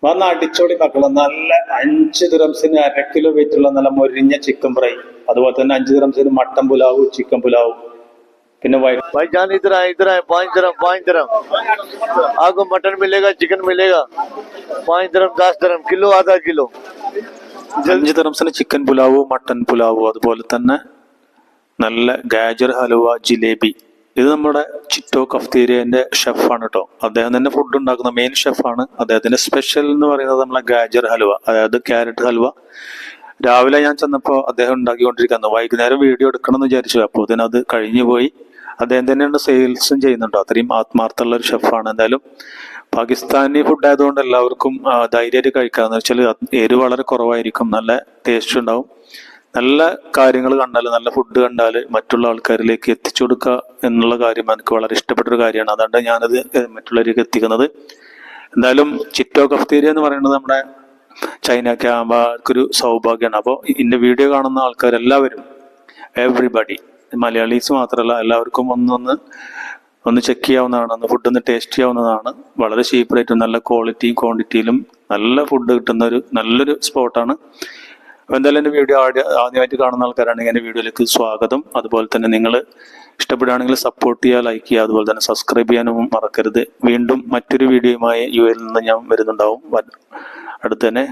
വന്ന് അടിച്ചോടി മക്കളെ. നല്ല 5 ദിറംസിന് 1/2 കിലോ വെയിറ്റ് ഉള്ള നല്ല മൊരിഞ്ഞ ചിക്കൻ ഫ്രൈ, അതുപോലെ തന്നെ 5 ദിറംസിന് മട്ടൻ പുലാവ്, ചിക്കൻ പുലാവ്, പിന്നെ भाईजान इधर आए 5 दरम आपको मटन मिलेगा, चिकन मिलेगा 5 दरम 10 दरम किलो, आधा किलो. 5 ദിറംസിന് ചിക്കൻ പുലാവ്, മട്ടൻ പുലാവ്, അതുപോലെ തന്നെ നല്ല ഗാജർ ഹലുവ, ജിലേബി. ഇത് നമ്മുടെ ചിറ്റോ കഫ്തീരിയന്റെ ഷെഫാണ് കേട്ടോ. അദ്ദേഹം തന്നെ ഫുഡ് ഉണ്ടാക്കുന്ന മെയിൻ ഷെഫാണ്. അദ്ദേഹത്തിന്റെ സ്പെഷ്യൽ എന്ന് പറയുന്നത് നമ്മളെ ഗാജർ ഹലുവ, അതായത് ക്യാരറ്റ് ഹൽവ. രാവിലെ ഞാൻ ചെന്നപ്പോൾ അദ്ദേഹം ഉണ്ടാക്കിക്കൊണ്ടിരിക്കുന്നു. വൈകുന്നേരം വീഡിയോ എടുക്കണം എന്ന് വിചാരിച്ചു, അപ്പോൾ ഇതിനത് കഴിഞ്ഞു പോയി. അദ്ദേഹം തന്നെയാണ് സെയിൽസും ചെയ്യുന്നുണ്ടോ. അത്രയും ആത്മാർത്ഥമുള്ള ഒരു ഷെഫാണ്. എന്തായാലും പാകിസ്ഥാനി ഫുഡ് ആയതുകൊണ്ട് എല്ലാവർക്കും ധൈര്യമായിട്ട് കഴിക്കാന്ന് വെച്ചാൽ എരിവ് വളരെ കുറവായിരിക്കും, നല്ല ടേസ്റ്റ് ഉണ്ടാവും. നല്ല കാര്യങ്ങൾ കണ്ടാൽ, നല്ല ഫുഡ് കണ്ടാൽ മറ്റുള്ള ആൾക്കാരിലേക്ക് എത്തിച്ചു കൊടുക്കുക എന്നുള്ള കാര്യം എനിക്ക് വളരെ ഇഷ്ടപ്പെട്ടൊരു കാര്യമാണ്. അതുകൊണ്ട് ഞാനത് മറ്റുള്ളവരിലേക്ക് എത്തിക്കുന്നത്. എന്തായാലും ചിറ്റോ കഫ്തീരിയ എന്ന് പറയുന്നത് നമ്മുടെ ചൈനയ്ക്ക് ആകുമ്പോൾ അവർക്കൊരു സൗഭാഗ്യമാണ്. അപ്പോൾ ഇതിൻ്റെ വീഡിയോ കാണുന്ന ആൾക്കാരെല്ലാവരും, എവ്രിബഡി, മലയാളീസ് മാത്രമല്ല എല്ലാവർക്കും ഒന്ന് ചെക്ക് ചെയ്യാവുന്നതാണ്, ഫുഡ് ഒന്ന് ടേസ്റ്റ് ചെയ്യാവുന്നതാണ്. വളരെ ചീപ്പ് റേറ്റും നല്ല ക്വാളിറ്റിയും ക്വാണ്ടിറ്റിയിലും നല്ല ഫുഡ് കിട്ടുന്ന നല്ലൊരു സ്പോട്ടാണ്. അപ്പോൾ എന്തായാലും എൻ്റെ വീഡിയോ ആദ്യമായിട്ട് കാണുന്ന ആൾക്കാരാണെങ്കിൽ എൻ്റെ വീഡിയോയിലേക്ക് സ്വാഗതം. അതുപോലെ തന്നെ നിങ്ങൾ ഇഷ്ടപ്പെടുകയാണെങ്കിൽ സപ്പോർട്ട് ചെയ്യുക, ലൈക്ക് ചെയ്യുക, അതുപോലെ തന്നെ സബ്സ്ക്രൈബ് ചെയ്യാനും മറക്കരുത്. വീണ്ടും മറ്റൊരു വീഡിയോയുമായി യുഎയിൽ നിന്ന് ഞാൻ വരുന്നുണ്ടാവും അടുത്ത് തന്നെ.